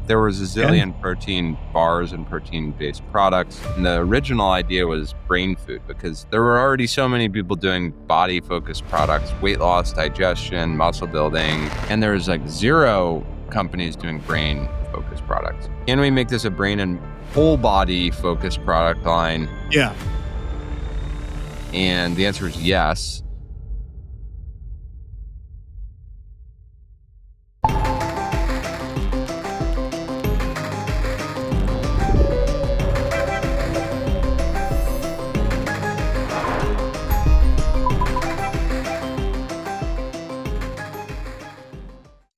there was a Okay. zillion protein bars and protein-based products. And the original idea was brain food because there were already so many people doing body-focused products, weight loss, digestion, muscle building, and there was like zero companies doing brain-focused products. Can we make this a brain and whole body-focused product line? Yeah. And the answer is yes.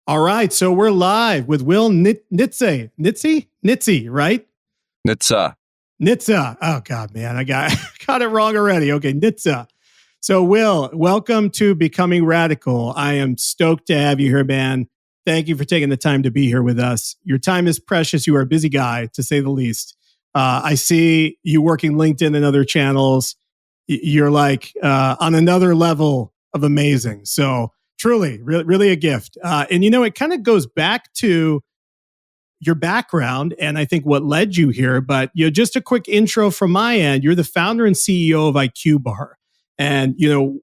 All right. So we're live with Will Nitze. Nitze, right? Nitze. Nitze. Oh, God, man. I got it wrong already. Okay, Nitze. So, Will, welcome to Becoming Radical. I am stoked to have you here, man. Thank you for taking the time to be here with us. Your time is precious. You are a busy guy, to say the least. I see you working LinkedIn and other channels. You're like on another level of amazing. So, truly, really a gift. And, it kind of goes back to your background and I think what led you here. But, just a quick intro from my end. You're the founder and CEO of IQ Bar. And,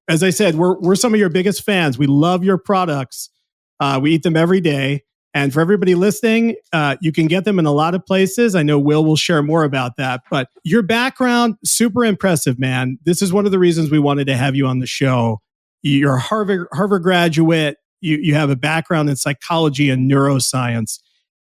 as I said, we're some of your biggest fans. We love your products. We eat them every day. And for everybody listening, you can get them in a lot of places. I know Will share more about that. But your background, super impressive, man. This is one of the reasons we wanted to have you on the show. You're a Harvard graduate. You have a background in psychology and neuroscience.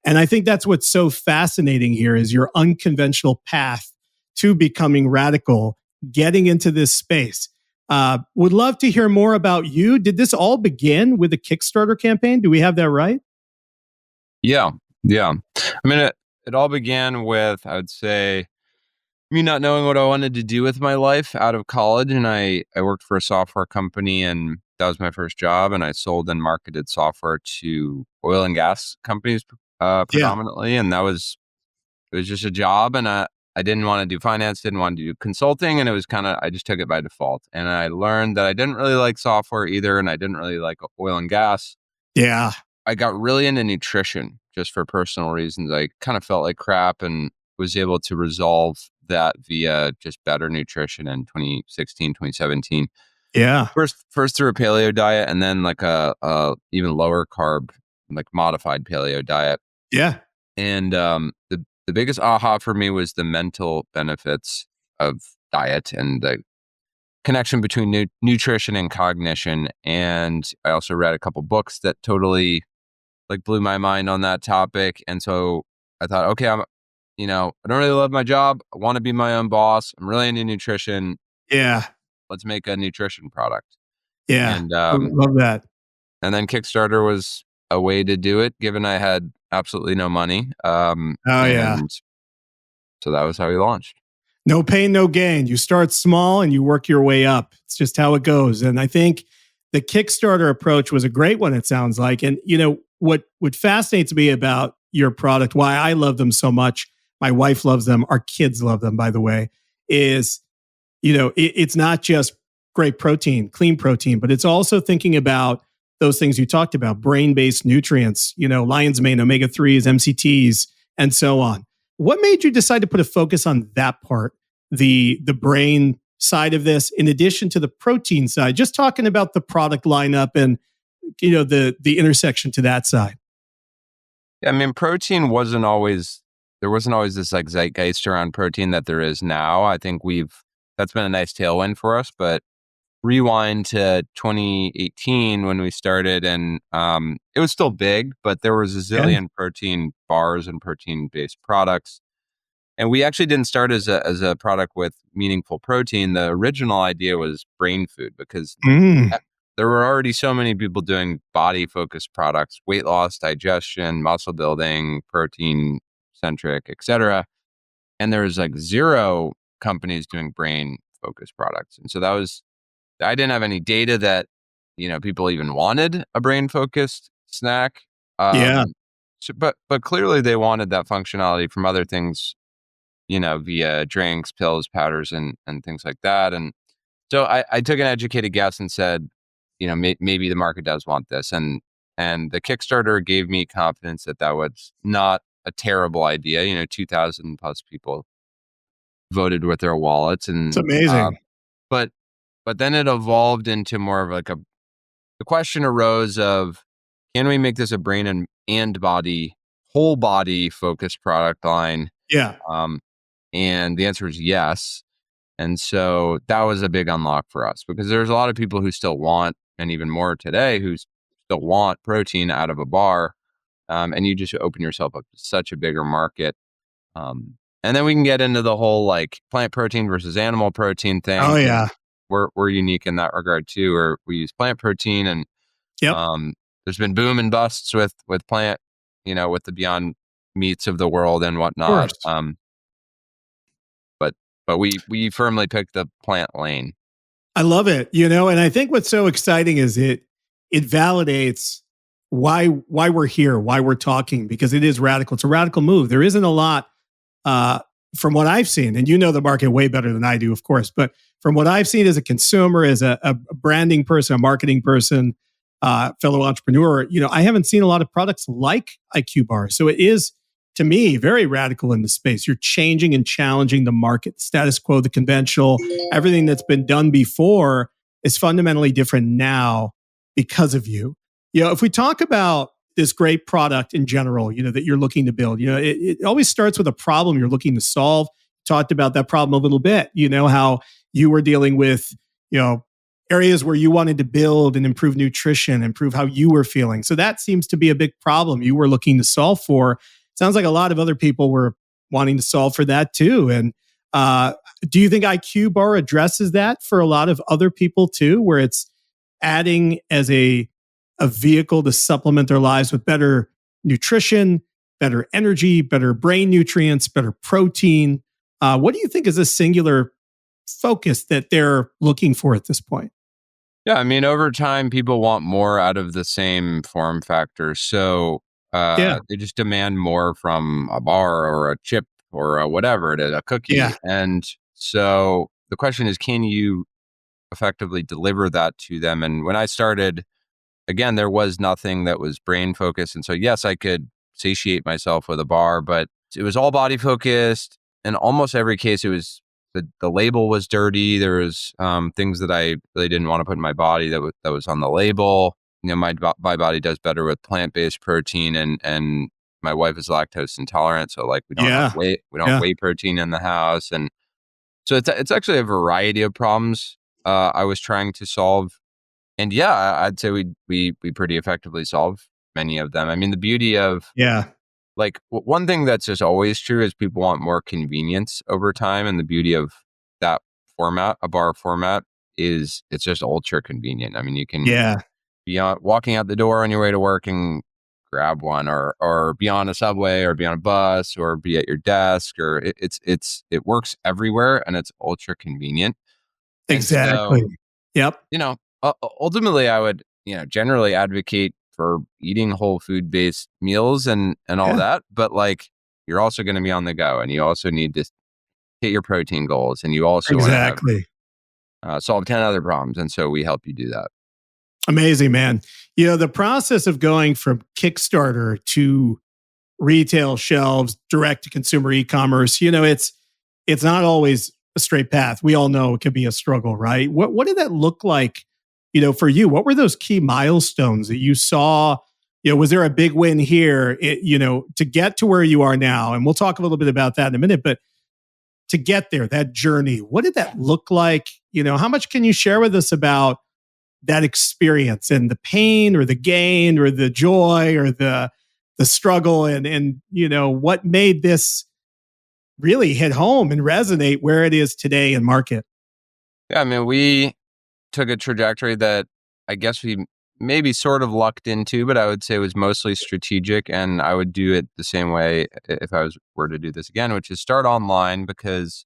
And I think that's what's so fascinating here is your unconventional path to becoming radical, getting into this space. Would love to hear more about you. Did this all begin with a Kickstarter campaign? Do we have that right? Yeah. I mean, it all began with, I would say, me not knowing what I wanted to do with my life out of college. And I worked for a software company, and that was my first job. And I sold and marketed software to oil and gas companies predominantly. And it was just a job. And I didn't want to do finance, didn't want to do consulting. And it was I just took it by default. And I learned that I didn't really like software either. And I didn't really like oil and gas. Yeah. I got really into nutrition just for personal reasons. I kind of felt like crap and was able to resolve that via just better nutrition in 2016, 2017. Yeah. First through a paleo diet and then like a even lower carb, like modified paleo diet. Yeah. And the biggest aha for me was the mental benefits of diet and the connection between nutrition and cognition. And I also read a couple books that totally blew my mind on that topic. And so I thought, okay, I don't really love my job. I want to be my own boss. I'm really into nutrition. Yeah. Let's make a nutrition product. Yeah. And love that. And then Kickstarter was a way to do it, given I had absolutely no money. Yeah. So that was how we launched. No pain, no gain. You start small and you work your way up. It's just how it goes. And I think the Kickstarter approach was a great one, it sounds like. And, what fascinates me about your product, why I love them so much, my wife loves them, our kids love them, by the way, is, it's not just great protein, clean protein, but it's also thinking about those things you talked about, brain-based nutrients, lion's mane, omega-3s, MCTs, and so on. What made you decide to put a focus on that part, the brain side of this, in addition to the protein side? Just talking about the product lineup and the intersection to that side. Yeah, I mean, protein there wasn't always this like zeitgeist around protein that there is now. I think that's been a nice tailwind for us, but rewind to 2018 when we started, and it was still big, but there was a zillion protein bars and protein-based products. And we actually didn't start as a product with meaningful protein. The original idea was brain food because there were already so many people doing body-focused products, weight loss, digestion, muscle building, protein-centric, etc. And there was like zero companies doing brain-focused products. And so I didn't have any data that, people even wanted a brain-focused snack. So, but clearly they wanted that functionality from other things, via drinks, pills, powders, and things like that. And so I took an educated guess and said, maybe the market does want this. And the Kickstarter gave me confidence that was not a terrible idea. 2,000 plus people voted with their wallets, It's and amazing. but then it evolved into more of like the question arose of, can we make this a brain and body, whole body focused product line? Yeah. Um, and the answer is yes. And so that was a big unlock for us, because there's a lot of people who still want, and even more today, who still want protein out of a bar. And you just open yourself up to such a bigger market. And then we can get into the whole like plant protein versus animal protein Oh thing, because yeah. we're unique in that regard too, where we use plant protein, and Yep. um, there's been boom and busts with plant, with the Beyond Meats of the world and Of whatnot. course. But we firmly picked the plant lane. I love it, and I think what's so exciting is it validates why we're here, why we're talking, because it is radical. It's a radical move. There isn't a lot uh, from what I've seen, and you know the market way better than I do, of course. But from what I've seen as a consumer, as a branding person, a marketing person, fellow entrepreneur, I haven't seen a lot of products like IQ Bar. So it is, to me, very radical in the space. You're changing and challenging the market, the status quo, the conventional, everything that's been done before is fundamentally different now because of you. If we talk about this great product in general, that you're looking to build, it always starts with a problem you're looking to solve. Talked about that problem a little bit, how you were dealing with, areas where you wanted to build and improve nutrition, improve how you were feeling. So that seems to be a big problem you were looking to solve for. Sounds like a lot of other people were wanting to solve for that too. And do you think IQ Bar addresses that for a lot of other people too, where it's adding as a vehicle to supplement their lives with better nutrition, better energy, better brain nutrients, better protein? What do you think is a singular focus that they're looking for at this point? Yeah, I mean, over time, people want more out of the same form factor. So Yeah, they just demand more from a bar or a chip or a whatever it is, a yeah, cookie. And so the question is, can you effectively deliver that to them? And when I started, again, there was nothing that was brain focused. And so, yes, I could satiate myself with a bar, but it was all body focused. In almost every case, it was the label was dirty. There was things that I really didn't want to put in my body that was on the label. My body does better with plant-based protein, and my wife is lactose intolerant, so like yeah, we don't have yeah. whey protein in the house, and so it's actually a variety of problems I was trying to solve. And yeah, I'd say we pretty effectively solve many of them. I mean, the beauty of Yeah. like one thing that's just always true is people want more convenience over time, and the beauty of that format, a bar format, is it's just ultra convenient. I mean, you can Yeah. be walking out the door on your way to work and grab one, or be on a subway, or be on a bus, or be at your desk, or it works everywhere, and it's ultra convenient. And so Exactly. Yep. ultimately, I would, generally advocate for eating whole food based meals and all Yeah. that. But like, you're also going to be on the go, and you also need to hit your protein goals, and you also want to have Exactly. solve 10 other problems. And so we help you do that. Amazing, man. The process of going from Kickstarter to retail shelves, direct to consumer e-commerce, it's not always a straight path. We all know it can be a struggle, right? What did that look like, for you? What were those key milestones that you saw? Was there a big win here, to get to where you are now? And we'll talk a little bit about that in a minute, but to get there, that journey, what did that look like? How much can you share with us about that experience and the pain or the gain or the joy or the struggle and what made this really hit home and resonate where it is today in market? Yeah, I mean, we took a trajectory that I guess we maybe sort of lucked into, but I would say was mostly strategic. And I would do it the same way if were to do this again, which is start online, because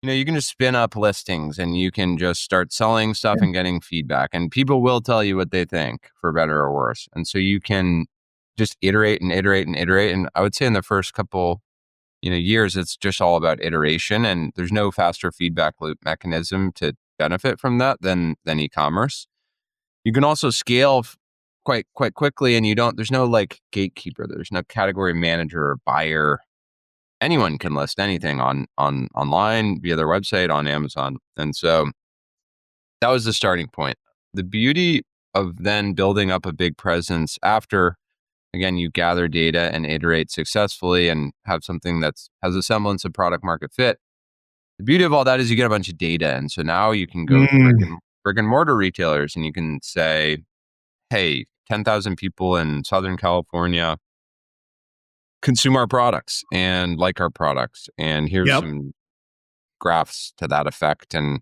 you can just spin up listings and you can just start selling stuff and getting feedback, and people will tell you what they think, for better or worse. And so you can just iterate and iterate and iterate. And I would say in the first couple, years, it's just all about iteration, and there's no faster feedback loop mechanism to benefit from that than e-commerce. You can also scale quite quickly, and there's no like gatekeeper, there's no category manager or buyer. Anyone can list anything on online via their website on Amazon. And so that was the starting point. The beauty of then building up a big presence after, again, you gather data and iterate successfully and have something that's has a semblance of product market fit. The beauty of all that is you get a bunch of data. And so now you can go to brick and mortar retailers and you can say, hey, 10,000 people in Southern California consume our products and like our products. And here's Yep. some graphs to that effect. And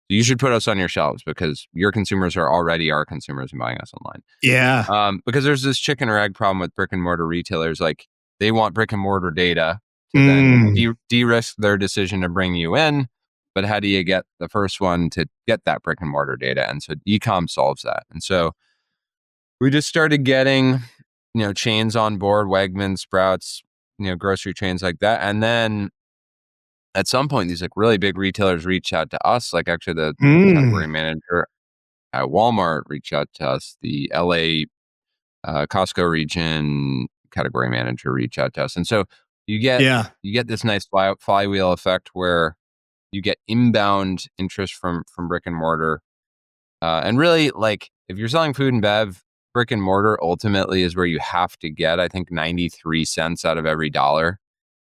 you should put us on your shelves because your consumers are already our consumers and buying us online. Yeah. Because there's this chicken or egg problem with brick and mortar retailers. Like they want brick and mortar data to then de-risk their decision to bring you in. But how do you get the first one to get that brick and mortar data? And so e-com solves that. And so we just started getting, chains on board, Wegmans, Sprouts, grocery chains like that. And then at some point, these like really big retailers reach out to us. Like actually the category manager at Walmart reached out to us. The LA Costco region category manager reached out to us. And so you get this nice flywheel effect where you get inbound interest from brick and mortar. And really, like if you're selling food and bev, brick and mortar ultimately is where you have to get, I think 93 cents out of every dollar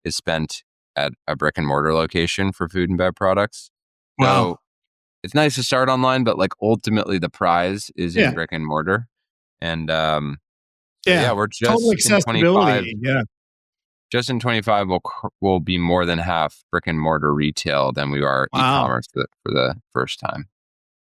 is spent at a brick and mortar location for food and bev products. Wow. So it's nice to start online, but like ultimately the prize is in brick and mortar. And we're just total in 25. Yeah. Just in 25, we'll be more than half brick and mortar retail than we are e-commerce for the first time.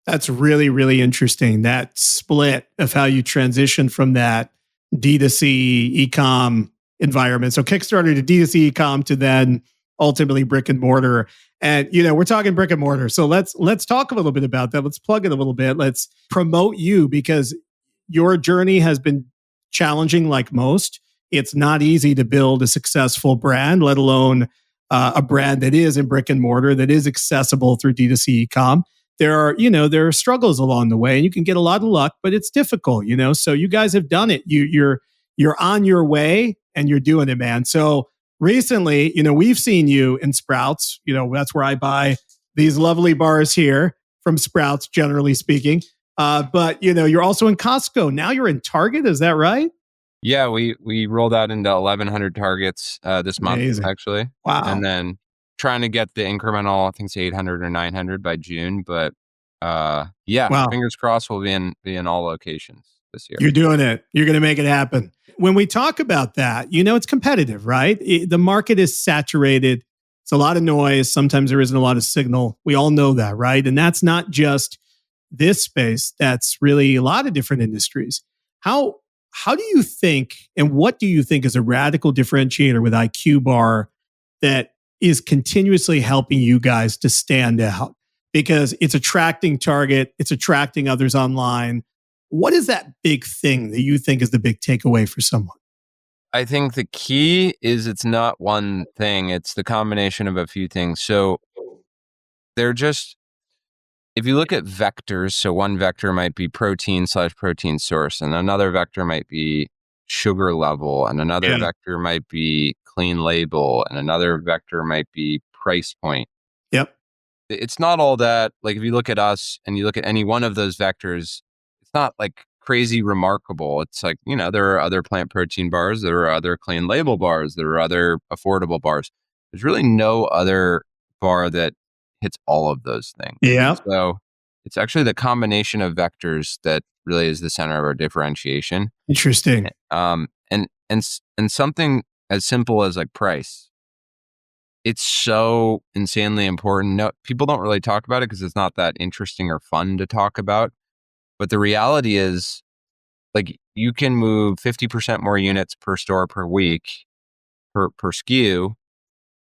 That's really, really interesting. That split of how you transition from that D2C e-com environment. So Kickstarter to D2C e-com to then ultimately brick and mortar. And, we're talking brick and mortar. So let's talk a little bit about that. Let's plug it a little bit. Let's promote you because your journey has been challenging like most. It's not easy to build a successful brand, let alone a brand that is in brick and mortar, that is accessible through D2C e-com. There are struggles along the way and you can get a lot of luck, but it's difficult, so you guys have done it. You're on your way and you're doing it, man. So recently, we've seen you in Sprouts, that's where I buy these lovely bars here from Sprouts, generally speaking. But you're also in Costco. Now you're in Target. Is that right? Yeah, we rolled out into 1,100 Targets this month, actually. Wow. And then trying to get the incremental, I think it's 800 or 900 by June. But fingers crossed we'll be in all locations this year. You're doing it. You're going to make it happen. When we talk about that, it's competitive, right? The market is saturated. It's a lot of noise. Sometimes there isn't a lot of signal. We all know that, right? And that's not just this space. That's really a lot of different industries. How do you think, and what do you think is a radical differentiator with IQ Bar that is continuously helping you guys to stand out? Because it's attracting Target, it's attracting others online. What is that big thing that you think is the big takeaway for someone? I think the key is it's not one thing. It's the combination of a few things. So if you look at vectors, so one vector might be protein/protein source, and another vector might be sugar level, and another vector might be clean label, and another vector might be price point. Yep. It's not all that, like if you look at us and you look at any one of those vectors, it's not like crazy remarkable. It's like, there are other plant protein bars, there are other clean label bars, there are other affordable bars. There's really no other bar that hits all of those things. Yeah. So it's actually the combination of vectors that really is the center of our differentiation. Interesting. And something as simple as like price. It's so insanely important. No, people don't really talk about it because it's not that interesting or fun to talk about. But the reality is, like, you can move 50% more units per store per week per SKU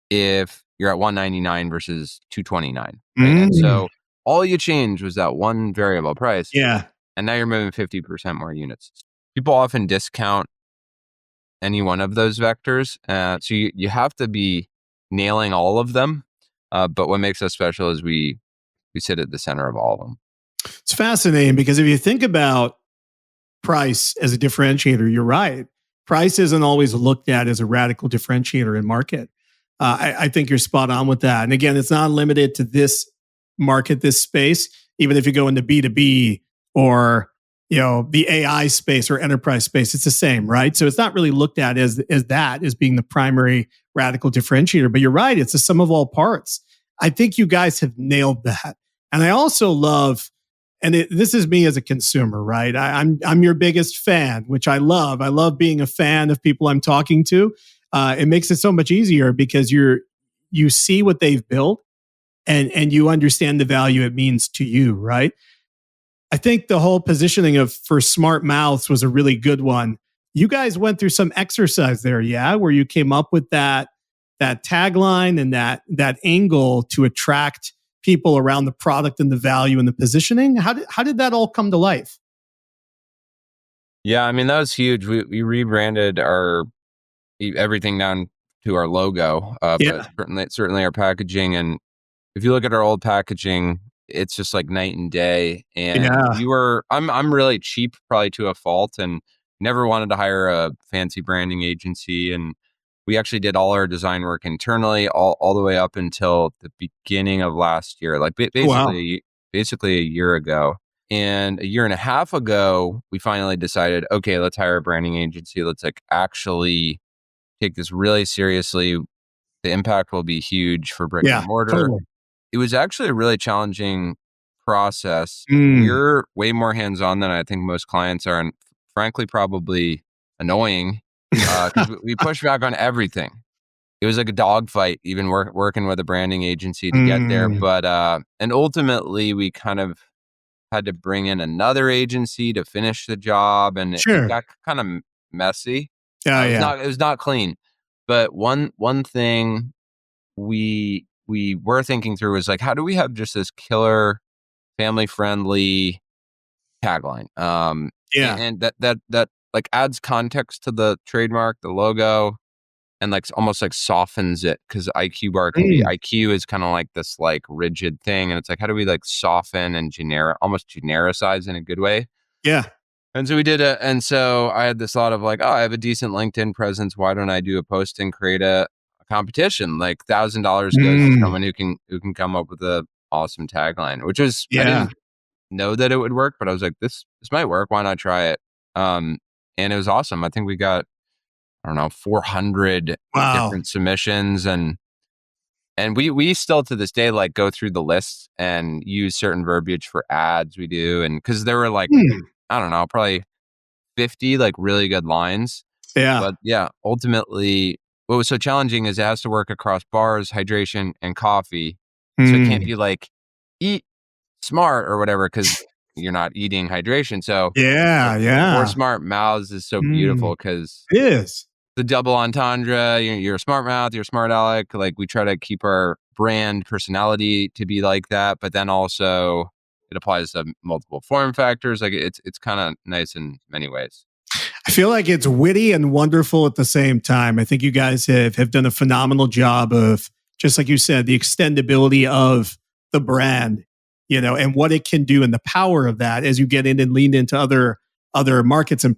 if you're at $199 versus $229. Right? And so all you changed was that one variable price. Yeah. And now you're moving 50% more units. People often discount any one of those vectors. So you have to be nailing all of them. But what makes us special is we sit at the center of all of them. It's fascinating because if you think about price as a differentiator, you're right. Price isn't always looked at as a radical differentiator in market. I think you're spot on with that. And again, it's not limited to this market, this space. Even if you go into B2B or the AI space or enterprise space, it's the same, right? So it's not really looked at as that as being the primary radical differentiator. But you're right; it's the sum of all parts. I think you guys have nailed that. And I also love, and this is me as a consumer, right? I'm your biggest fan, which I love. I love being a fan of people I'm talking to. It makes it so much easier because you see what they've built and you understand the value it means to you, right? I think the whole positioning of for smart mouths was a really good one. You guys went through some exercise there, yeah, where you came up with that tagline and that angle to attract people around the product and the value and the positioning. How did that all come to life? Yeah, I mean, that was huge. We rebranded everything down to our logo, but Yeah, certainly our packaging. And if you look at our old packaging, it's just like night and day. And yeah, I'm really cheap, probably to a fault, and never wanted to hire a fancy branding agency. And we actually did all our design work internally, all the way up until the beginning of last year, like wow, basically a year ago. And a year and a half ago, we finally decided, okay, let's hire a branding agency. Let's like actually take this really seriously. The impact will be huge for brick and yeah, mortar. totally. It was actually a really challenging process. Mm, We're way more hands-on than I think most clients are, and frankly, probably annoying because we push back on everything. It was like a dogfight, even working with a branding agency to get there. mm, But and ultimately, we kind of had to bring in another agency to finish the job, and it sure. got kind of messy. Oh yeah, It was not clean. But one thing we were thinking through was like, how do we have just this killer family friendly tagline? yeah. And that like adds context to the trademark, the logo, and like almost like softens it because IQ bar can be Mm, IQ is kind of like this like rigid thing, and it's like how do we like soften and almost genericize in a good way? yeah. And so we did it. And so I had this thought of like, oh, I have a decent LinkedIn presence. Why don't I do a post and create a competition? Like $1,000 goes to Mm, someone who can come up with a awesome tagline, which was I yeah. didn't know that it would work, but I was like, this might work. Why not try it? And it was awesome. I think we got, I don't know, 400 Wow. different submissions, and we still to this day like go through the lists and use certain verbiage for ads we do, and because there were like, Mm, I don't know, probably 50 like really good lines. yeah. But yeah, ultimately, what was so challenging is it has to work across bars, hydration, and coffee. So it can't Mm, be like eat smart or whatever because you're not eating hydration. So yeah, for yeah. smart mouths is so Mm, beautiful because it is. the double entendre, you're a smart mouth, you're a smart aleck. Like we try to keep our brand personality to be like that, but then also it applies to multiple form factors. Like it's kind of nice in many ways. I feel like it's witty and wonderful at the same time. I think you guys have done a phenomenal job of, just like you said, the extendability of the brand, and what it can do and the power of that as you get in and lean into other markets and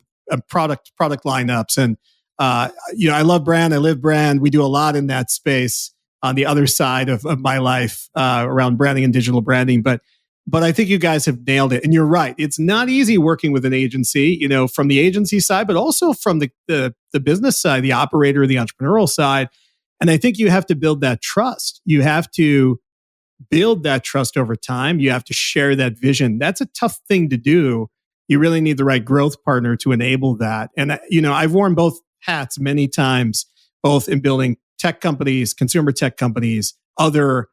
product lineups. And I love brand, I live brand. We do a lot in that space on the other side of my life around branding and digital branding. But I think you guys have nailed it. And you're right. It's not easy working with an agency, from the agency side, but also from the business side, the operator, the entrepreneurial side. And I think you have to build that trust. You have to build that trust over time. You have to share that vision. That's a tough thing to do. You really need the right growth partner to enable that. And, I've worn both hats many times, both in building tech companies, consumer tech companies, other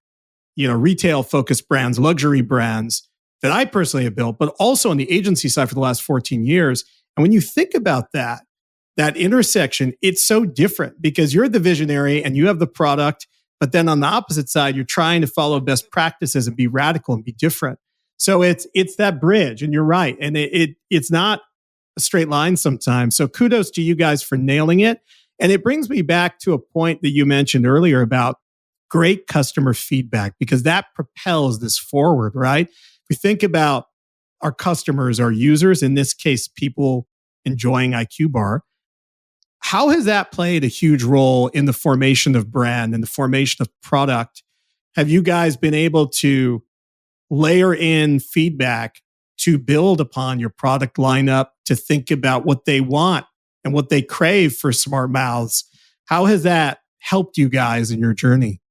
retail focused brands, luxury brands that I personally have built, but also on the agency side for the last 14 years. And when you think about that intersection, it's so different because you're the visionary and you have the product. But then on the opposite side, you're trying to follow best practices and be radical and be different. So it's that bridge, and you're right. And it's not a straight line sometimes. So kudos to you guys for nailing it. And it brings me back to a point that you mentioned earlier about great customer feedback, because that propels this forward, right? If we think about our customers, our users, in this case, people enjoying IQ Bar. How has that played a huge role in the formation of brand and the formation of product? Have you guys been able to layer in feedback to build upon your product lineup, to think about what they want and what they crave for smart mouths? How has that helped you guys in your journey?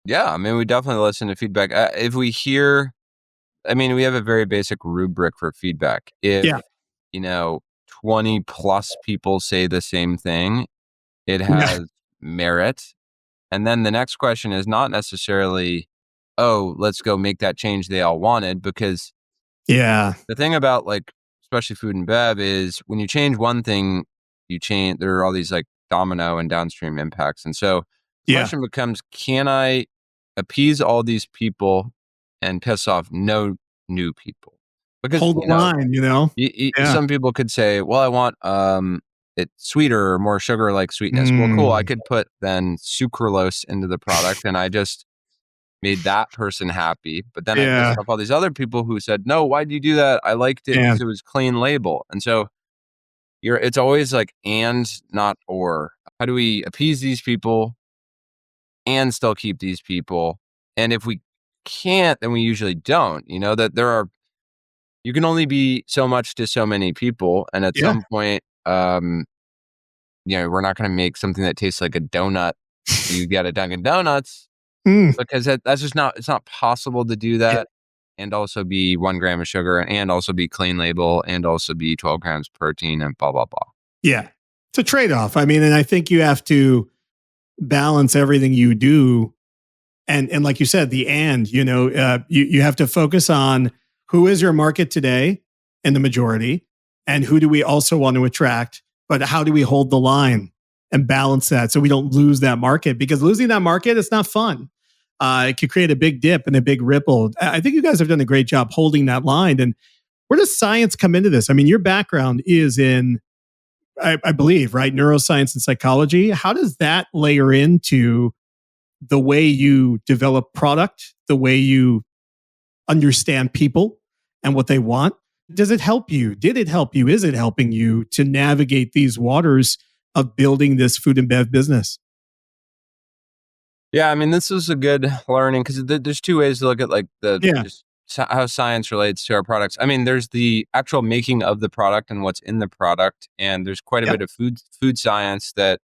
Yeah, I mean, we definitely listen to feedback. If we hear, I mean, we have a very basic rubric for feedback. If, Yeah. 20 plus people say the same thing, it Yeah. has merit. And then the next question is not necessarily, oh, let's go make that change they all wanted, because Yeah. the thing about, like, especially food and bev, is when you change one thing, there are all these like domino and downstream impacts. And so the Yeah. question becomes, can I appease all these people and piss off no new people? Because, Hold the line, Yeah. some people could say, well, I want it sweeter or more sugar like sweetness. Well, cool. I Mm. could put then sucralose into the product, and I just made that person happy. But then I pissed Yeah. off all these other people who said, no, why do you do that? I liked it Man. because it was clean label. And so it's always like, and not or. How do we appease these people and still keep these people? And if we can't, then we usually don't. That you can only be so much to so many people. And at Yeah. some point, we're not going to make something that tastes like a donut you get at Dunkin' Donuts, Mm. because that's just it's not possible to do Yeah. that and also be 1 gram of sugar and also be clean label and also be 12 grams protein and blah, blah, blah. Yeah. It's a trade off. I mean, and I think you have to balance everything you do. And like you said, you have to focus on who is your market today in the majority, and who do we also want to attract, but how do we hold the line and balance that so we don't lose that market? Because losing that market, it's not fun. It could create a big dip and a big ripple. I think you guys have done a great job holding that line. And where does science come into this? I mean, your background is in, I believe, right, neuroscience and psychology. How does that layer into the way you develop product, the way you understand people and what they want? Does it help you? Did it help you? Is it helping you to navigate these waters of building this food and bev business? Yeah, I mean, this is a good learning, because there's two ways to look at, like, Yeah. just how science relates to our products. I mean, there's the actual making of the product and what's in the product, and there's quite a Yep. bit of food science that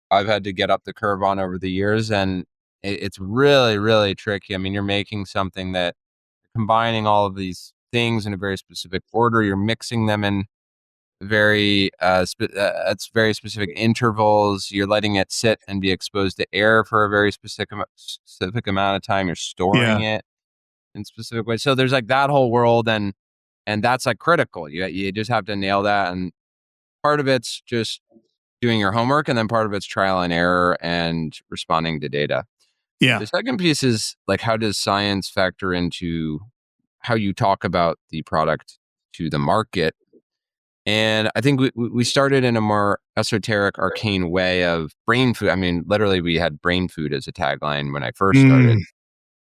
I've had to get up the curve on over the years, and it's really, really tricky. I mean, you're making something that combining all of these things in a very specific order. You're mixing them in at very specific intervals. You're letting it sit and be exposed to air for a very specific amount of time. You're storing Yeah. it in specific ways. So there's like that whole world, and that's like critical. You just have to nail that. And part of it's just doing your homework, and then part of it's trial and error and responding to data. Yeah. The second piece is, like, how does science factor into how you talk about the product to the market? And I think we started in a more esoteric, arcane way of brain food. I mean, literally, we had brain food as a tagline when I first started, Mm.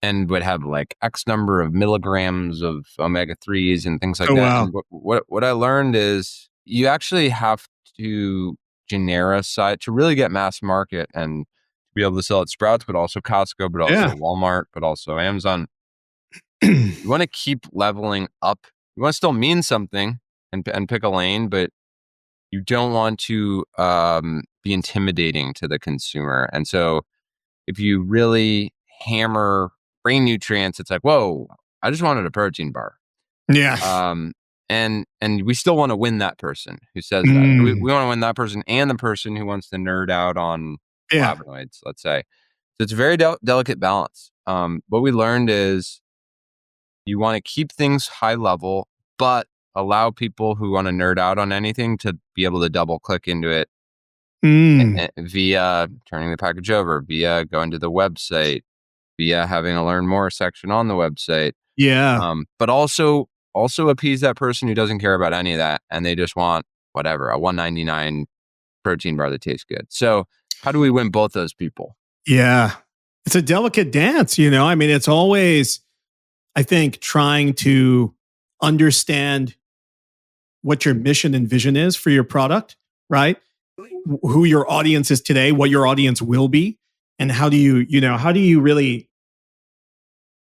and would have like X number of milligrams of omega-3s and things like Oh, that. wow. And what I learned is you actually have to genericize to really get mass market and be able to sell at Sprouts, but also Costco, but also Yeah. Walmart, but also Amazon. You want to keep leveling up. You want to still mean something and pick a lane, but you don't want to be intimidating to the consumer. And so if you really hammer brain nutrients, it's like, whoa, I just wanted a protein bar. Yeah. Um, and we still want to win that person who says that. So we Mm. want to win that person and the person who wants to nerd out on Yeah. flavonoids, let's say. So it's a very delicate balance. What we learned is you want to keep things high level, but allow people who want to nerd out on anything to be able to double click into it Mm. via turning the package over, via going to the website, via having a learn more section on the website. Yeah. But also appease that person who doesn't care about any of that, and they just want whatever, a $1.99 protein bar that tastes good. So how do we win both those people? Yeah. It's a delicate dance, I mean, it's always, I think, trying to understand what your mission and vision is for your product, right? Who your audience is today, what your audience will be, and how do you really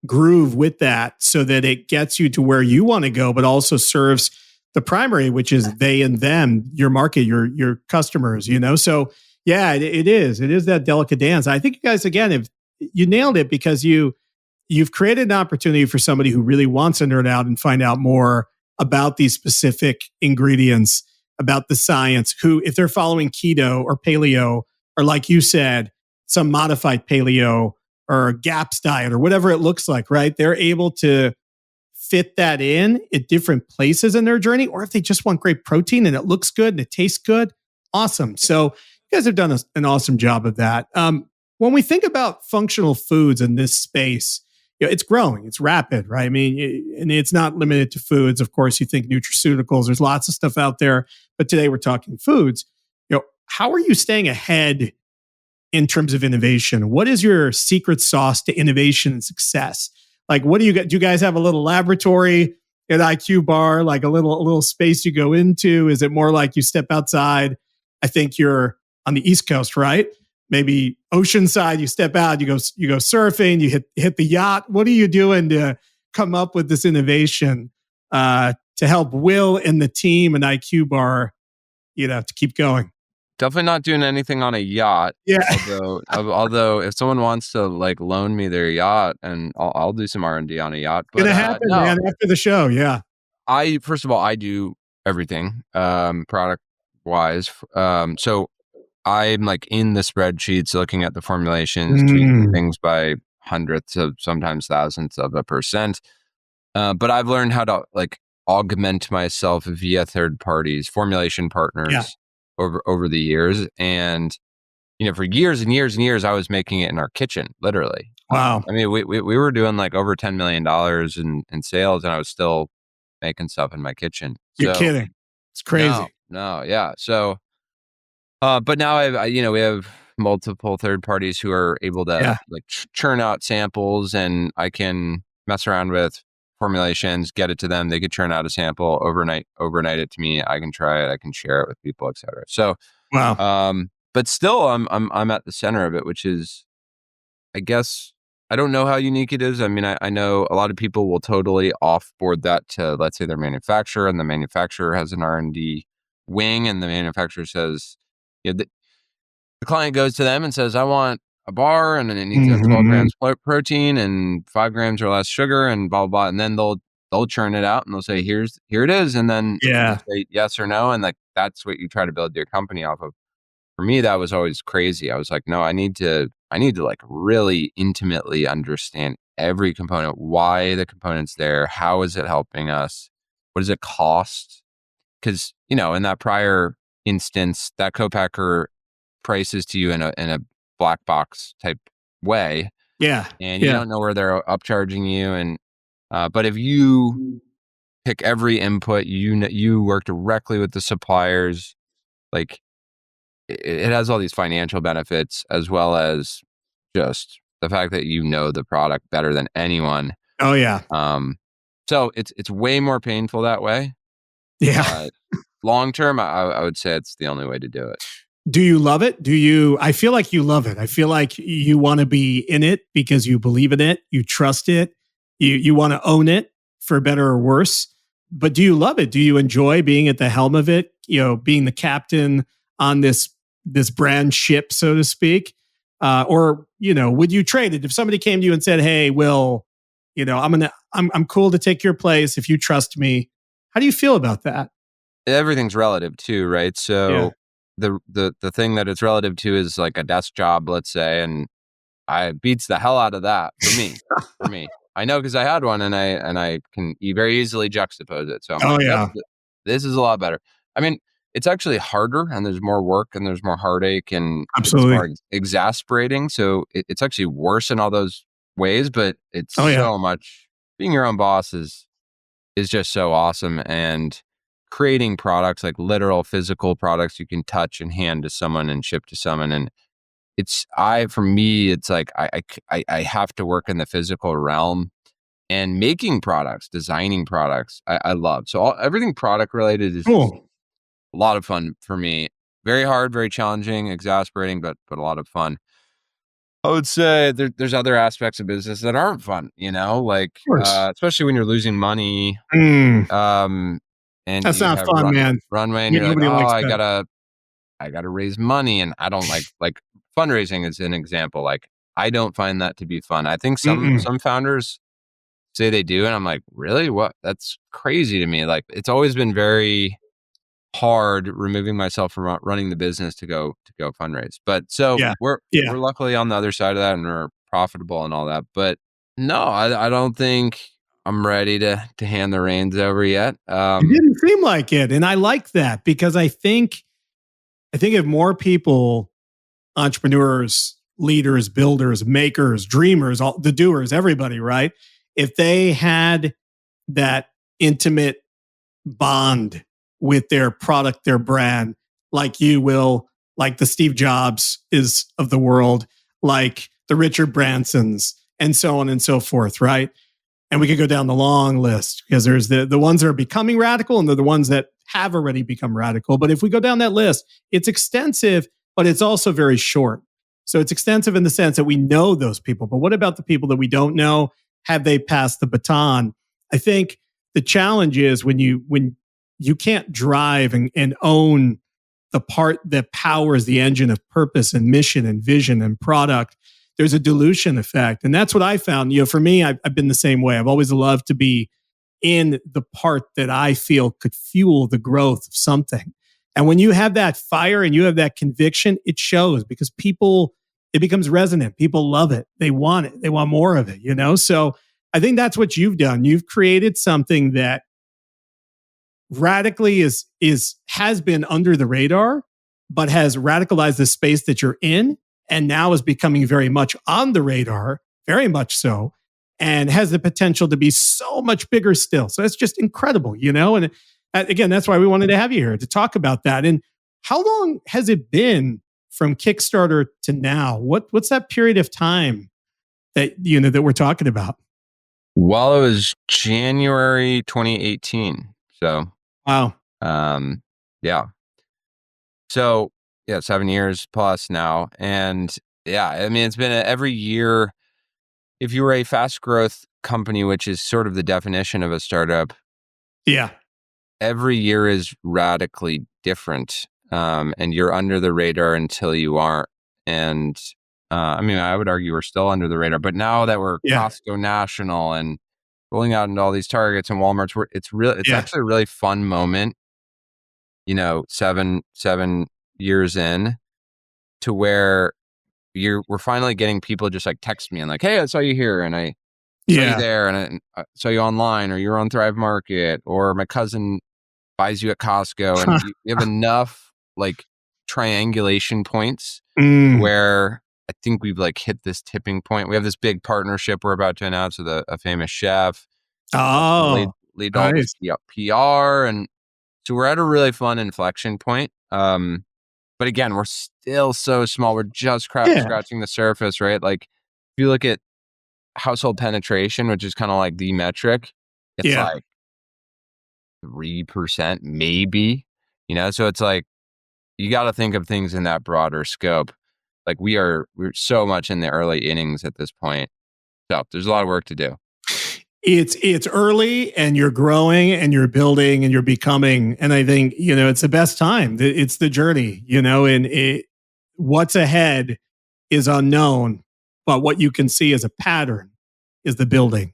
groove with that so that it gets you to where you want to go, but also serves the primary, which is they and them, your market, your customers, So yeah, it is. It is that delicate dance. I think you guys, again, if you nailed it, because you've created an opportunity for somebody who really wants to nerd out and find out more about these specific ingredients, about the science, who, if they're following keto or paleo, or like you said, some modified paleo or GAPS diet or whatever it looks like, right? They're able to fit that in at different places in their journey, or if they just want great protein and it looks good and it tastes good, awesome. So you guys have done an awesome job of that. When we think about functional foods in this space, it's growing, it's rapid, right? I mean, and it's not limited to foods. Of course, you think nutraceuticals, there's lots of stuff out there, but today we're talking foods. How are you staying ahead in terms of innovation? What is your secret sauce to innovation and success? Like, what do you do? You guys have a little laboratory at IQ Bar, like a little space you go into? Is it more like you step outside? I think you're on the East Coast, right? Maybe Oceanside, you step out, you go surfing, you hit the yacht. What are you doing to come up with this innovation to help Will and the team and IQ Bar, to keep going? Definitely not doing anything on a yacht. Yeah. Although if someone wants to loan me their yacht, and I'll do some R&D on a yacht. But gonna happen, no. Man, after the show. Yeah. First of all, I do everything product wise. So I'm in the spreadsheets looking at the formulations, tweaking things by hundredths of, sometimes thousandths of a percent. But I've learned how to augment myself via third parties, formulation partners over the years. And, for years and years and years, I was making it in our kitchen, literally. Wow. I mean, we were doing over $10 million in sales, and I was still making stuff in my kitchen. You're kidding. It's crazy. No, yeah. So, but now we have multiple third parties who are able to churn out samples, and I can mess around with formulations, get it to them. They could churn out a sample, overnight it to me. I can try it. I can share it with people, etc. So, wow. But still, I'm at the center of it, which is, I guess, I don't know how unique it is. I mean, I know a lot of people will totally offboard that to, let's say, their manufacturer, and the manufacturer has an R&D wing, and the manufacturer says, the client goes to them and says, I want a bar, and then it needs to have 12 grams protein and 5 grams or less sugar, and blah, blah, blah. And then they'll churn it out and they'll say, here it is. And then they'll say yes or no. And that's what you try to build your company off of. For me, that was always crazy. I was like, no, I need to really intimately understand every component, why the component's there, how is it helping us, what does it cost? Because, in that prior instance, that co-packer prices to you in a black box type way. Yeah. And you don't know where they're upcharging you. And, but if you pick every input, you work directly with the suppliers, it has all these financial benefits, as well as just the fact that the product better than anyone. Oh yeah. So it's way more painful that way. Yeah. Long term, I would say it's the only way to do it. Do you love it? I feel like you love it. I feel like you want to be in it because you believe in it, you trust it, you want to own it, for better or worse. But do you love it? Do you enjoy being at the helm of it? Being the captain on this brand ship, so to speak? Or would you trade it if somebody came to you and said, "Hey, Will, I'm cool to take your place if you trust me"? How do you feel about that? Everything's relative too, right? So the thing that it's relative to is like a desk job, let's say, and I beats the hell out of that for me. For me, I know, because I had one, and I can very easily juxtapose it. So I'm this is a lot better. I mean, it's actually harder, and there's more work, and there's more heartache, and absolutely, it's more exasperating. So it's actually worse in all those ways, but it's so much. Being your own boss is just so awesome, and creating products, like literal physical products you can touch and hand to someone and ship to someone, and for me, it's like I have to work in the physical realm, and making products, designing products, I love. So everything product related is just Cool. a lot of fun for me. Very hard, very challenging, exasperating, but a lot of fun. I would say there's other aspects of business that aren't fun, like Of course. especially when you're losing money, Mm, um, and that's you not have fun, man. runway, and Yeah, you're like, nobody oh, likes I gotta raise money, and I don't like fundraising is an example. Like I don't find that to be fun. I think that. some founders say they do, and I'm like, really? What? That's crazy to me. Like it's always been very hard removing myself from running the business to go fundraise. But so Yeah. we're Yeah. we're luckily on the other side of that, and we're profitable and all that. But no, I don't think I'm ready to hand the reins over yet. It didn't seem like it. And I like that because I think if more people, entrepreneurs, leaders, builders, makers, dreamers, all the doers, everybody, right? If they had that intimate bond with their product, their brand, like you will, like the Steve Jobs is of the world, like the Richard Bransons, and so on and so forth, right? And we could go down the long list because there's the ones that are becoming radical and they're the ones that have already become radical. But if we go down that list, it's extensive, but it's also very short. So it's extensive in the sense that we know those people. But what about the people that we don't know? Have they passed the baton? I think the challenge is when you can't drive and own the part that powers the engine of purpose and mission and vision and product, there's a dilution effect. And that's what I found. For me, I've been the same way. I've always loved to be in the part that I feel could fuel the growth of something. And when you have that fire and you have that conviction, it shows because it becomes resonant. People love it. They want it. They want more of it. So I think that's what you've done. You've created something that radically has been under the radar, but has radicalized the space that you're in, and now is becoming very much on the radar, very much so, and has the potential to be so much bigger still. So it's just incredible, And again, that's why we wanted to have you here to talk about that. And how long has it been from Kickstarter to now? What's that period of time that we're talking about? Well, it was January 2018. So, Wow. yeah. So, yeah, 7 years plus now. And yeah, I mean, it's been every year. If you were a fast growth company, which is sort of the definition of a startup, Yeah. every year is radically different. And you're under the radar until you aren't. And I mean, I would argue we're still under the radar, but now that we're Yeah. Costco national and rolling out into all these Targets and Walmarts, it's Yeah. actually a really fun moment, 7 years in, to where we're finally getting people just like text me and like, hey, I saw you here and I saw you Yeah. there and I saw you online, or you're on Thrive Market, or my cousin buys you at Costco, and you have enough like triangulation points Mm. where I think we've like hit this tipping point. We have this big partnership we're about to announce with a famous chef. That's going to Oh, lead to all this nice. PR, and so we're at a really fun inflection point. But again, we're still so small. We're just Yeah. scratching the surface, right? Like if you look at household penetration, which is kind of like the metric, it's Yeah. like 3% maybe, so it's like, you got to think of things in that broader scope. Like we're so much in the early innings at this point. So there's a lot of work to do. It's early and you're growing and you're building and you're becoming. And I think, it's the best time. It's the journey, and what's ahead is unknown, but what you can see as a pattern is the building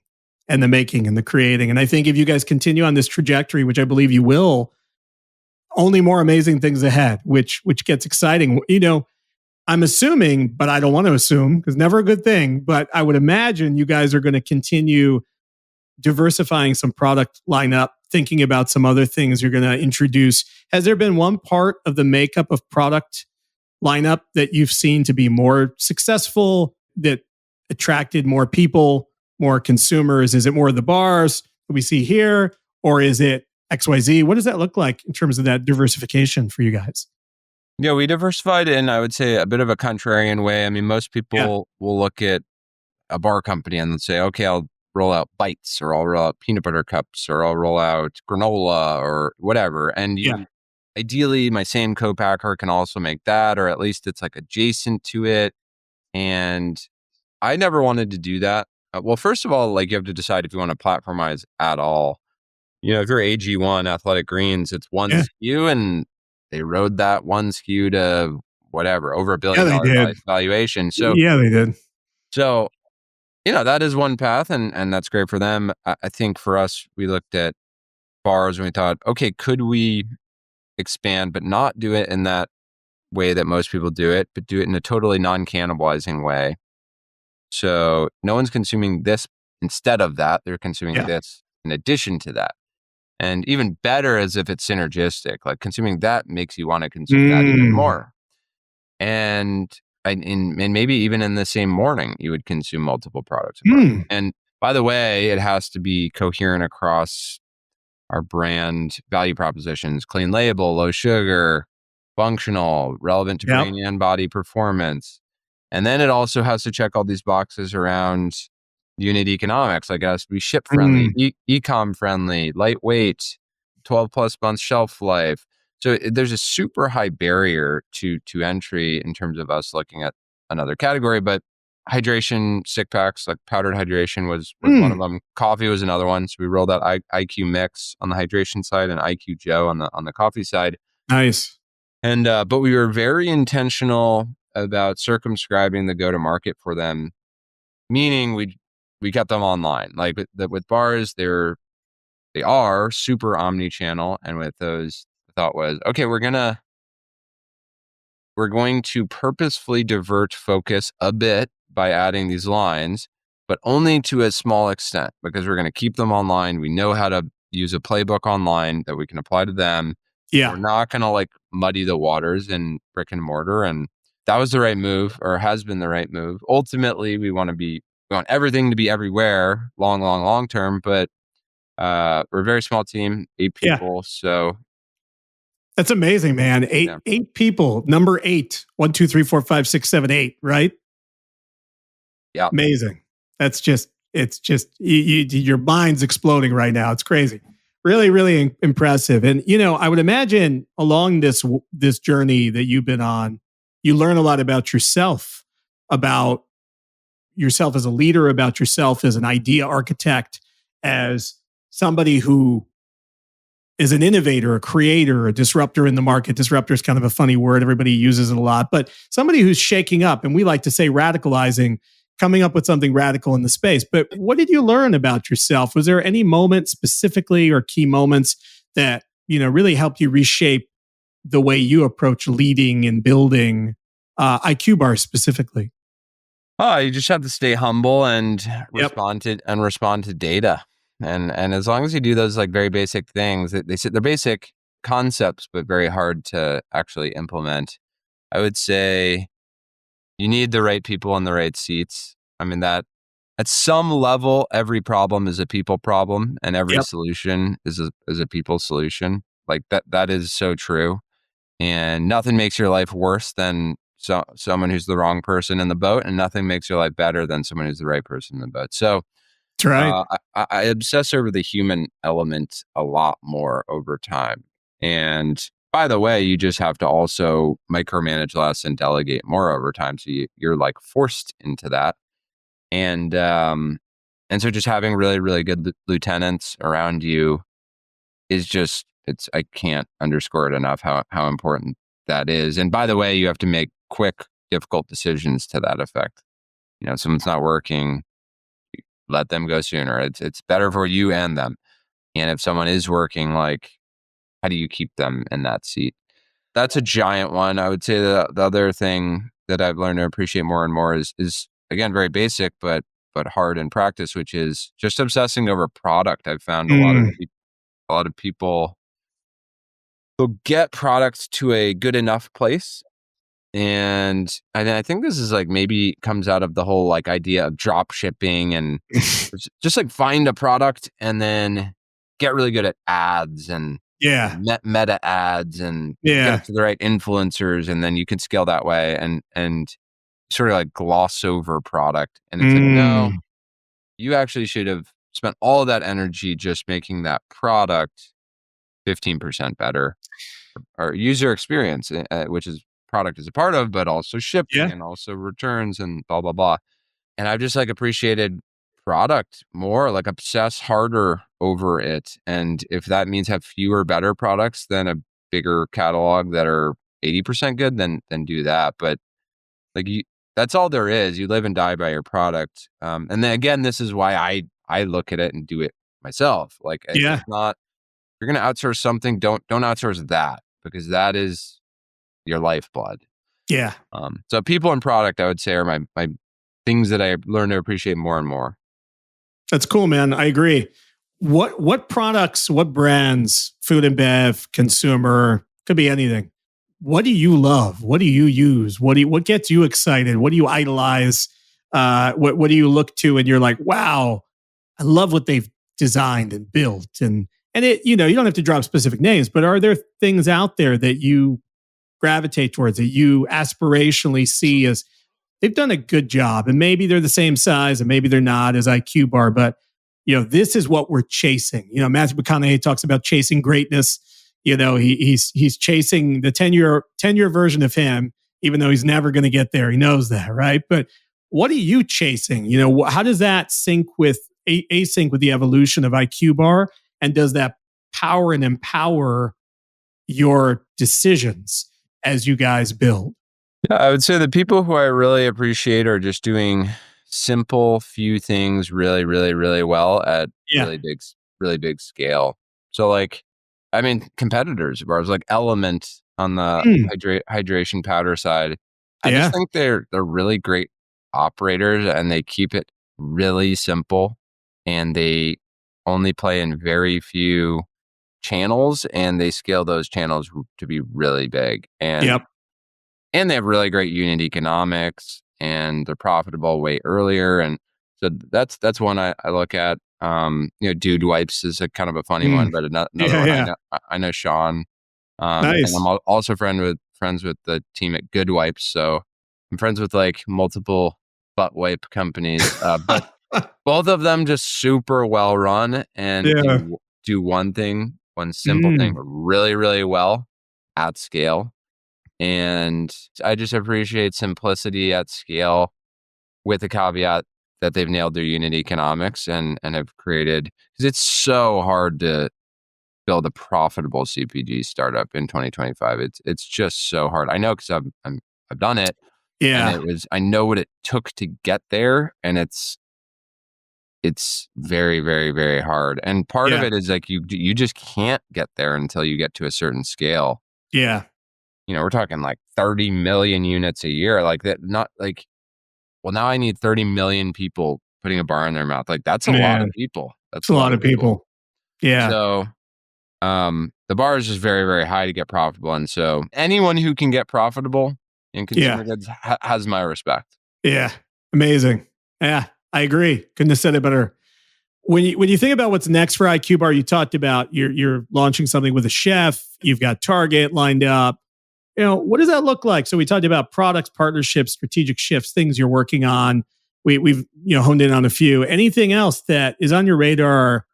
and the making and the creating. And I think if you guys continue on this trajectory, which I believe you will, only more amazing things ahead, which gets exciting. I'm assuming, but I don't want to assume because never a good thing. But I would imagine you guys are going to continue diversifying some product lineup, thinking about some other things you're going to introduce. Has there been one part of the makeup of product lineup that you've seen to be more successful, that attracted more people, more consumers? Is it more of the bars that we see here, or is it XYZ? What does that look like in terms of that diversification for you guys? Yeah, we diversified in, I would say, a bit of a contrarian way. I mean, most Yeah. people will look at a bar company and say, okay, I'll roll out bites, or I'll roll out peanut butter cups, or I'll roll out granola or whatever. And Yeah. ideally, my same co-packer can also make that, or at least it's like adjacent to it. And I never wanted to do that. Well, first of all, like you have to decide if you want to platformize at all. If you're AG1 Athletic Greens, it's one Yeah. SKU, and they rode that one SKU to whatever, over $1 Yeah, billion they did. valuation. Yeah, they did. So that is one path, and that's great for them. I think for us, we looked at bars and we thought, okay, could we expand, but not do it in that way that most people do it, but do it in a totally non-cannibalizing way. So no one's consuming this instead of that. They're consuming Yeah. this in addition to that. And even better is if it's synergistic. Like consuming that makes you want to consume that even more. And maybe even in the same morning, you would consume multiple products. And by the way, it has to be coherent across our brand value propositions: clean label, low sugar, functional, relevant to brain and body performance. And then it also has to check all these boxes around unit economics. Like it has to be ship friendly, e-com friendly, lightweight, 12 plus months shelf life. So there's a super high barrier to entry in terms of us looking at another category. But hydration stick packs, like powdered hydration was one of them. Coffee was another one. So we rolled out IQ Mix on the hydration side and IQ Joe on the coffee side. Nice. And but we were very intentional about circumscribing the go-to-market for them, meaning we kept them online. Like with bars, they are super omni-channel, and with those, the thought was, okay, we're going to purposefully divert focus a bit by adding these lines, but only to a small extent, because we're going to keep them online. We know how to use a playbook online that we can apply to them. Yeah. We're not going to like muddy the waters in brick and mortar. And that was the right move, or has been the right move. Ultimately, we want everything to be everywhere, long term, but we're a very small team, 8 people. So that's amazing, man. Eight people. Number 8. 1, 2, 3, 4, 5, 6, 7, 8. Right? Yeah. Amazing. It's just your mind's exploding right now. It's crazy. Really, really impressive. And I would imagine along this journey that you've been on, you learn a lot about yourself as a leader, about yourself as an idea architect, as somebody who is an innovator, a creator, a disruptor in the market. Disruptor is kind of a funny word. Everybody uses it a lot, but somebody who's shaking up, and we like to say radicalizing, coming up with something radical in the space. But what did you learn about yourself? Was there any moment specifically, or key moments that, really helped you reshape the way you approach leading and building IQ bars specifically? Oh, you just have to stay humble and respond to data. And as long as you do those like very basic things, they're basic concepts, but very hard to actually implement. I would say you need the right people in the right seats. I mean, that at some level, every problem is a people problem, and every solution is a people solution. Like that is so true. And nothing makes your life worse than someone who's the wrong person in the boat, and nothing makes your life better than someone who's the right person in the boat. So that's right. I obsess over the human element a lot more over time. And by the way, you just have to also micromanage less and delegate more over time. So you're like forced into that. And so just having really, really good lieutenants around you is just, I can't underscore it enough how important that is. And by the way, you have to make quick, difficult decisions to that effect. Someone's not working, let them go sooner. It's better for you and them. And if someone is working, like, how do you keep them in that seat? That's a giant one. I would say the other thing that I've learned to appreciate more and more is again, very basic, but hard in practice, which is just obsessing over product. I've found a lot of people will get products to a good enough place. And I think this is like maybe comes out of the whole like idea of drop shipping, and just like find a product and then get really good at ads and meta ads and get it to the right influencers, and then you can scale that way and sort of like gloss over product. And it's like, no, you actually should have spent all of that energy just making that product 15% better, or user experience, which is product is a part of, but also shipping Yeah. and also returns and blah, blah, blah. And I've just like appreciated product more, like obsess harder over it. And if that means have fewer better products than a bigger catalog that are 80% good, then do that. But like that's all there is. You live and die by your product. And then again, this is why I look at it and do it myself. Like Yeah. it's not, you're going to outsource something. Don't outsource that, because that is your lifeblood. Yeah. So people and product, I would say, are my things that I learn to appreciate more and more. That's cool, man. I agree. What products, what brands, food and bev, consumer, could be anything. What do you love? What do you use? What gets you excited? What do you idolize? What do you look to and you're like, wow, I love what they've designed and built, and it, you don't have to drop specific names, but are there things out there that you gravitate towards, that you aspirationally see as they've done a good job, and maybe they're the same size and maybe they're not as IQ bar, but this is what we're chasing. Matthew McConaughey talks about chasing greatness. He's chasing the 10-year version of him, even though he's never going to get there. He knows that, right? But what are you chasing? How does that sync with async with the evolution of IQ bar, and does that power and empower your decisions as you guys build? Yeah, I would say the people who I really appreciate are just doing simple few things really, really, really well at Yeah. really big scale. So like, I mean, competitors of ours, like Element on the Mm. hydration powder side, I Yeah. just think they're really great operators, and they keep it really simple, and they only play in very few channels, and they scale those channels to be really big. Yep. And they have really great unit economics, and they're profitable way earlier. And so that's one I look at. Dude Wipes is a kind of a funny Mm. one, but another Yeah. one Yeah. I know Sean, and I'm Nice. also friends with the team at Good Wipes. So I'm friends with like multiple butt wipe companies, but both of them just super well run and Yeah. do one simple thing Mm. really, really well at scale. And I just appreciate simplicity at scale, with the caveat that they've nailed their unit economics and have created, because it's so hard to build a profitable CPG startup in 2025. It's just so hard. I know, because I've done it, and Yeah. I know what it took to get there, and it's very, very, very hard. And part of Yeah. it is like you just can't get there until you get to a certain scale. Yeah. We're talking like 30 million units a year. Like that, not like, well, now I need 30 million people putting a bar in their mouth. Like that's a lot of Man, people. That's it's a a lot lot of of people. people. Yeah. So, the bar is just very, very high to get profitable. And so anyone who can get profitable in Yeah. consumer goods has my respect. Yeah. Amazing. Yeah. I agree. Couldn't have said it better. When you think about what's next for IQ Bar, you talked about you're launching something with a chef. You've got Target lined up. What does that look like? So we talked about products, partnerships, strategic shifts, things you're working on. We've honed in on a few. Anything else that is on your radar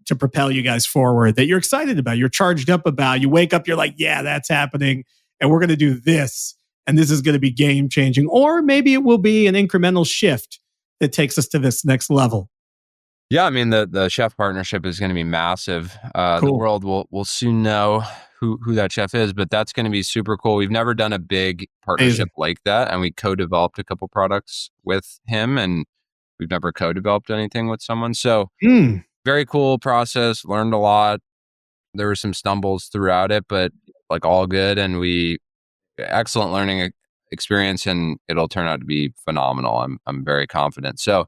to propel you guys forward that you're excited about, you're charged up about? You wake up, you're like, yeah, that's happening, and we're going to do this, and this is going to be game changing. Or maybe it will be an incremental shift that takes us to this next level. Yeah, I mean the chef partnership is going to be massive. The Cool. world will soon know who that chef is, but that's going to be super cool. We've never done a big partnership Amazing. like that, and we co-developed a couple products with him, and we've never co-developed anything with someone. So Mm. very cool process. Learned a lot. There were some stumbles throughout it, but like all good, and we excellent learning experience, and it'll turn out to be phenomenal. I'm very confident. So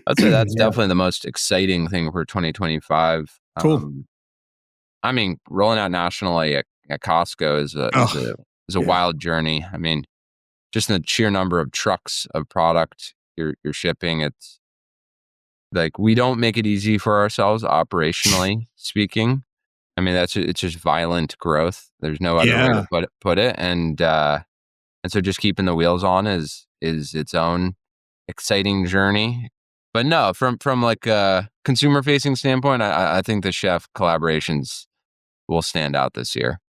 I'd say that's Yeah. definitely the most exciting thing for 2025. Cool. I mean, rolling out nationally at Costco Oh, is a yeah. wild journey. I mean, just the sheer number of trucks of product you're shipping, it's like we don't make it easy for ourselves operationally speaking. I mean, it's just violent growth. There's no other way to Yeah. put it, and so just keeping the wheels on is its own exciting journey. But no, from like a consumer facing standpoint, I think the chef collaborations will stand out this year.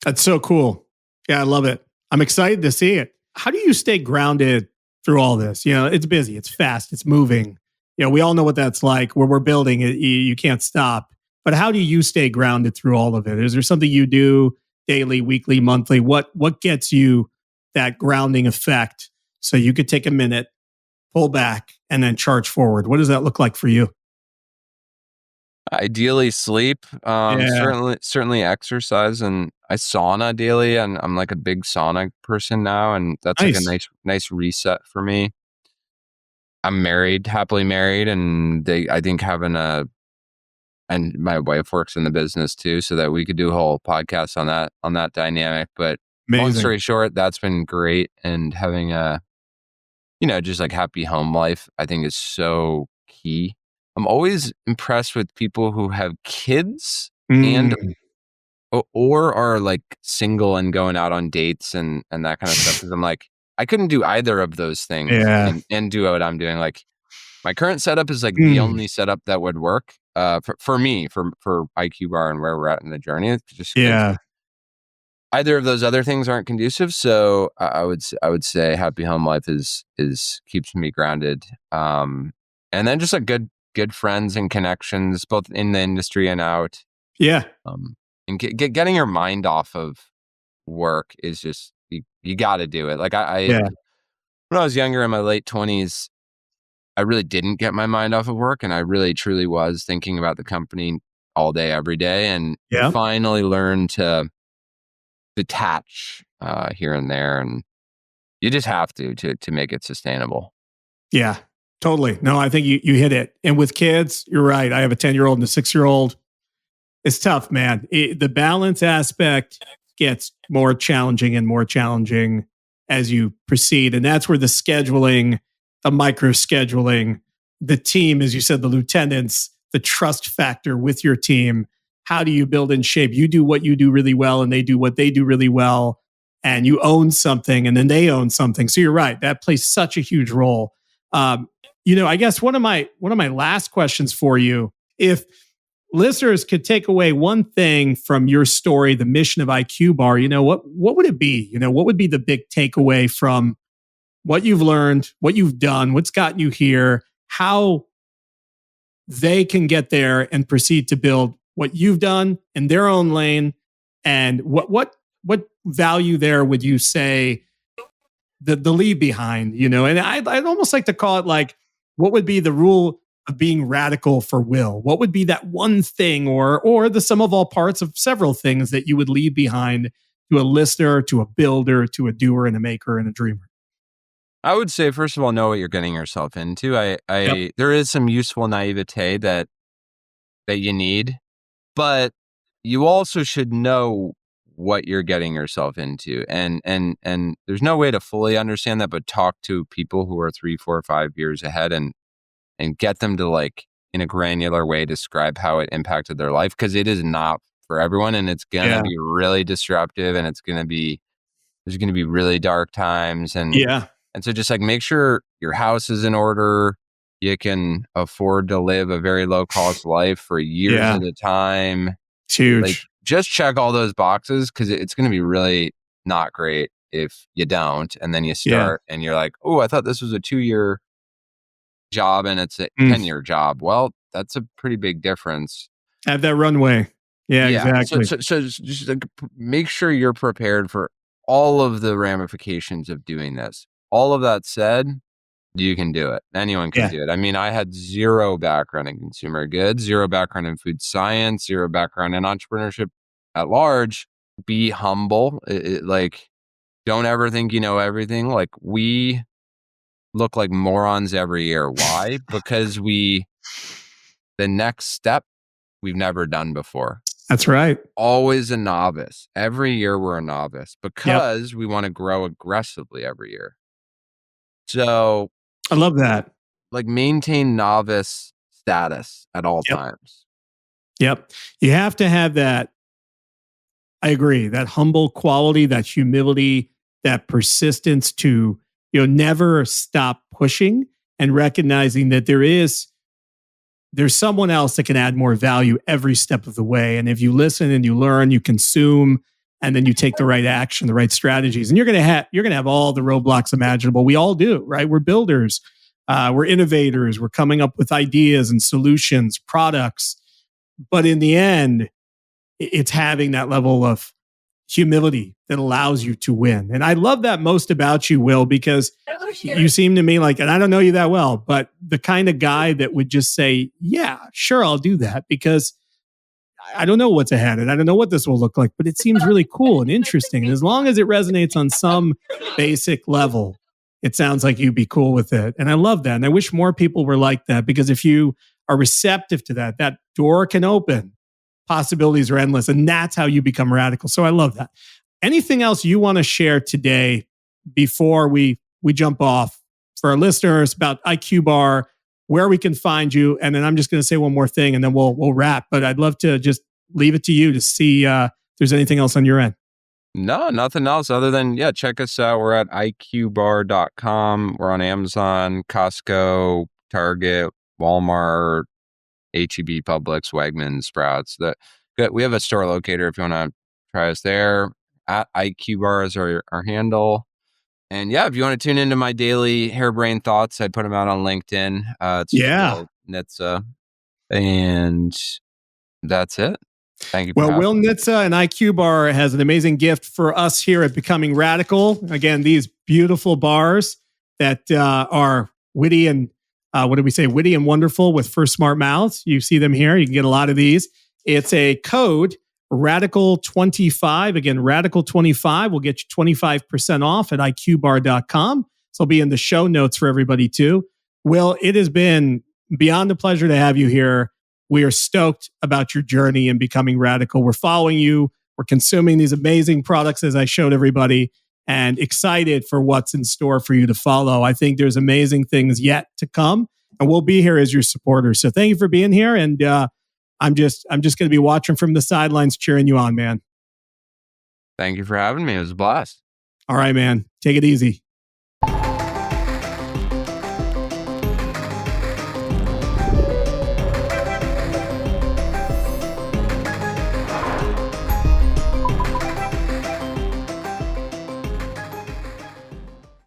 That's so cool. Yeah, I love it. I'm excited to see it. How do you stay grounded through all this? You know, it's busy, it's fast, it's moving. You know, we all know what that's like. Where we're building it, you can't stop. But how do you stay grounded through all of it? Is there something you do daily, weekly, monthly? What gets you that grounding effect so you could take a minute, pull back, and then charge forward? What does that look like for you? Ideally, sleep. Yeah, Certainly exercise, and I sauna daily, and I'm like a big sauna person now, and that's like a nice. nice reset for me. I'm married, happily married, and I think having a and my wife works in the business too, so that we could do a whole podcast on that dynamic. But long Amazing. story short, that's been great, and having a just like happy home life, I think is so key. I'm always impressed with people who have kids and Mm, or are like single and going out on dates and that kind of stuff. Because I'm like, I couldn't do either of those things yeah. and do what I'm doing. Like my current setup is like the Mm, only setup that would work for me for IQ Bar and where we're at in the journey. It's just because yeah. either of those other things aren't conducive. So I would say happy home life is keeps me grounded. And then just like good friends and connections both in the industry and out. Yeah. Um, and getting your mind off of work is just you got to do it. Like I Yeah. when I was younger in my late 20s, I really didn't get my mind off of work, and I really truly was thinking about the company all day every day. And you Yeah. finally learn to detach here and there, and you just have to make it sustainable. Yeah, totally. No, I think you hit it. And with kids, you're right. I have a 10-year-old and a 6-year-old. It's tough, man. The balance aspect gets more challenging as you proceed. And that's where the scheduling, the micro scheduling, the team, as you said, the lieutenants, the trust factor with your team. How do you build in shape? You do what you do really well, and they do what they do really well. And you own something, and then they own something. So you're right. That plays such a huge role. Um, I guess one of my last questions for you, if listeners could take away one thing from your story, the mission of IQ Bar, what would it be? What would be the big takeaway from what you've learned, what you've done, what's gotten you here, how they can get there and proceed to build what you've done in their own lane, and what value there would you say the leave behind, and I'd almost like to call it like, what would be the rule of being radical for Will? What would be that one thing or the sum of all parts of several things that you would leave behind to a listener, to a builder, to a doer and a maker and a dreamer? I would say, first of all, know what you're getting yourself into. Yep. There is some useful naivete that you need, but you also should know what you're getting yourself into. And there's no way to fully understand that, but talk to people who are 3, 4, 5 years ahead and get them to, like, in a granular way, describe how it impacted their life, because it is not for everyone, and it's gonna Yeah. be really disruptive, and there's gonna be really dark times, Yeah. and so just like make sure your house is in order. You can afford to live a very low cost life for years Yeah. at a time. It's Like, huge. just check all those boxes, because it's going to be really not great if you don't. And then you Yeah. start and you're like, oh, I thought this was a 2-year job and it's a Mm. 10-year job. Well, that's a pretty big difference. Have that runway. Yeah, Yeah. So, exactly. so, so just like, make sure you're prepared for all of the ramifications of doing this. All of that said, you can do it. Anyone can Yeah. do it. I mean, I had zero background in consumer goods, zero background in food science, zero background in entrepreneurship at large. Be humble. Like, don't ever think you know everything. Like, we look like morons every year. Why? Because the next step we've never done before. That's right. Always a novice. Every year we're a novice Yep. because we want to grow aggressively every year. So, I love that. like, maintain novice status at all Yep. times. Yep. You have to have that. I agree. That humble quality, that humility, that persistence to, never stop pushing and recognizing that there's someone else that can add more value every step of the way. And if you listen and you learn, you consume, and then you take the right action, the right strategies, and you're going to have all the roadblocks imaginable. We all do, right? We're builders, we're innovators, we're coming up with ideas and solutions, products. But in the end, it's having that level of humility that allows you to win. And I love that most about you, Will, because you seem to me like, and I don't know you that well, but the kind of guy that would just say, yeah, sure, I'll do that, because I don't know what's ahead and I don't know what this will look like, but it seems really cool and interesting. And as long as it resonates on some basic level, it sounds like you'd be cool with it. And I love that. And I wish more people were like that, because if you are receptive to that, that door can open. Possibilities are endless. And that's how you become radical. So I love that. Anything else you want to share today before we jump off for our listeners about IQ Bar, where we can find you? And then I'm just going to say one more thing and then we'll wrap. But I'd love to just leave it to you to see if there's anything else on your end. No, nothing else other than, check us out. We're at iqbar.com. We're on Amazon, Costco, Target, Walmart, HEB, Publix, Wegmans, Sprouts. We have a store locator if you want to try us there. At IQ Bar is our handle. And if you want to tune into my daily harebrained thoughts, I put them out on LinkedIn. It's Will Nitze. And that's it. Thank you. Well, Will Nitze and IQ Bar has an amazing gift for us here at Becoming Radical. Again, these beautiful bars that are witty and witty and wonderful with First Smart Mouths. You see them here. You can get a lot of these. It's a code, Radical25. Again, Radical25 will get you 25% off at iqbar.com. So it'll be in the show notes for everybody too. Will, it has been beyond a pleasure to have you here. We are stoked about your journey in becoming radical. We're following you. We're consuming these amazing products, as I showed everybody, and excited for what's in store for you to follow. I think there's amazing things yet to come, and we'll be here as your supporters. So thank you for being here. And I'm just going to be watching from the sidelines, cheering you on, man. Thank you for having me. It was a blast. All right, man. Take it easy.